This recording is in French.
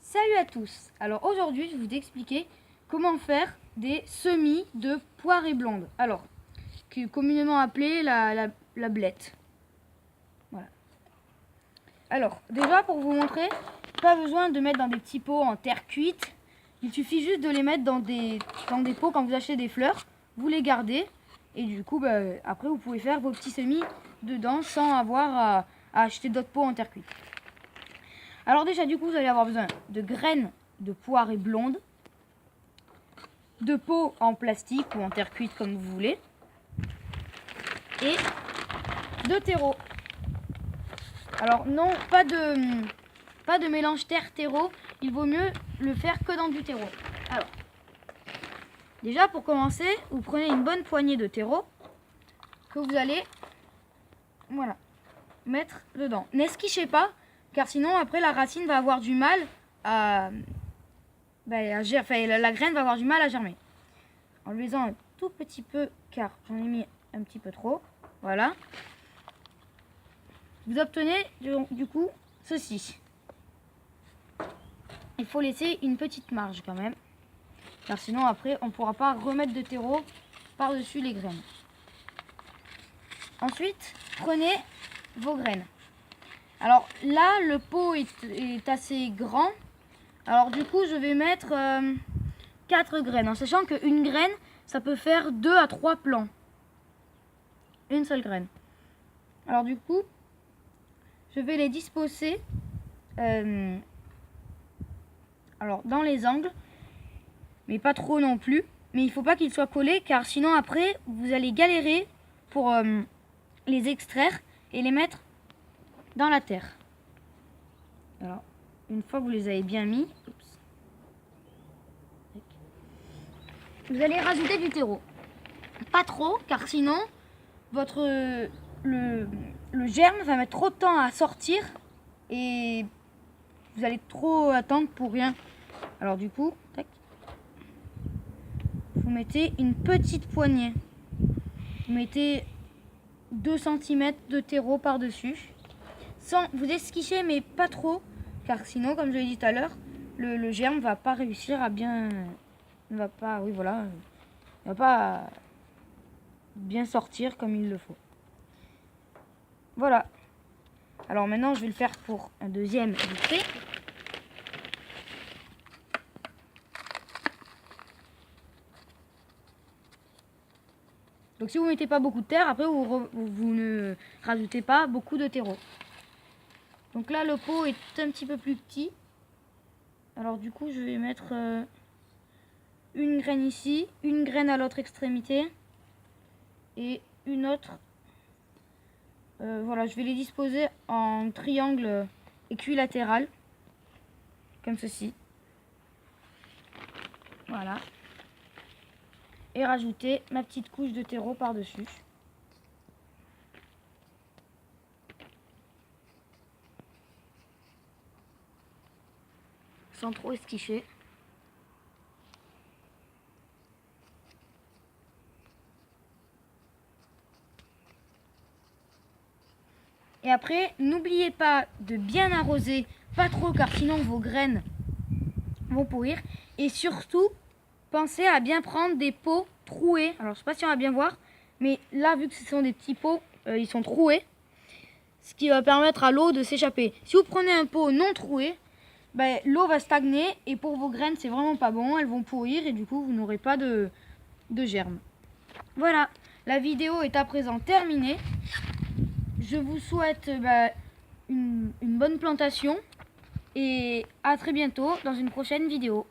Salut à tous. Alors aujourd'hui je vais vous expliquer comment faire des semis de poirées blondes. Alors, qui est communément appelée la blette. Voilà. Alors déjà pour vous montrer, pas besoin de mettre dans des petits pots en terre cuite. Il suffit juste de les mettre dans des pots quand vous achetez des fleurs. Vous les gardez et du coup après vous pouvez faire vos petits semis dedans sans avoir à acheter d'autres pots en terre cuite. Alors déjà du coup vous allez avoir besoin de graines de poirées blondes, de pots en plastique ou en terre cuite comme vous voulez, et de terreau. Alors non, pas de mélange terre-terreau, il vaut mieux le faire que dans du terreau. Alors, déjà pour commencer, vous prenez une bonne poignée de terreau que vous allez mettre dedans. N'esquichez pas, car sinon après la racine va avoir du mal à germer, la graine va avoir du mal à germer. En le faisant un tout petit peu, car j'en ai mis un petit peu trop. Voilà. Vous obtenez du coup ceci. Il faut laisser une petite marge quand même, car sinon après on ne pourra pas remettre de terreau par-dessus les graines. Ensuite, prenez vos graines. Alors là, le pot est assez grand. Alors du coup, je vais mettre 4 graines, en sachant qu'une graine, ça peut faire 2 à 3 plants. Une seule graine. Alors du coup, je vais les disposer dans les angles, mais pas trop non plus. Mais il ne faut pas qu'ils soient collés, car sinon après, vous allez galérer pour les extraire et les mettre dans la terre. Alors, une fois que vous les avez bien mis, vous allez rajouter du terreau. Pas trop, car sinon, le germe va mettre trop de temps à sortir et vous allez trop attendre pour rien. Alors du coup, tac, vous mettez une petite poignée. Vous mettez 2 cm de terreau par-dessus. Sans vous esquicher, mais pas trop, car sinon, comme je l'ai dit tout à l'heure, le germe va pas réussir à bien... Il va pas bien sortir comme il le faut. Voilà. Alors maintenant, je vais le faire pour un deuxième vite fait. Donc si vous mettez pas beaucoup de terre, après vous ne rajoutez pas beaucoup de terreau. Donc là, le pot est un petit peu plus petit. Alors du coup, je vais mettre une graine ici, une graine à l'autre extrémité et une autre. Voilà, je vais les disposer en triangle équilatéral, comme ceci. Voilà. Et rajouter ma petite couche de terreau par-dessus. Sans trop esquicher. Et après, n'oubliez pas de bien arroser, pas trop car sinon vos graines vont pourrir. Et surtout, pensez à bien prendre des pots troués. Alors je sais pas si on va bien voir, mais là vu que ce sont des petits pots, ils sont troués. Ce qui va permettre à l'eau de s'échapper. Si vous prenez un pot non troué, l'eau va stagner et pour vos graines c'est vraiment pas bon, elles vont pourrir et du coup vous n'aurez pas de germes. Voilà, la vidéo est à présent terminée. Je vous souhaite une bonne plantation et à très bientôt dans une prochaine vidéo.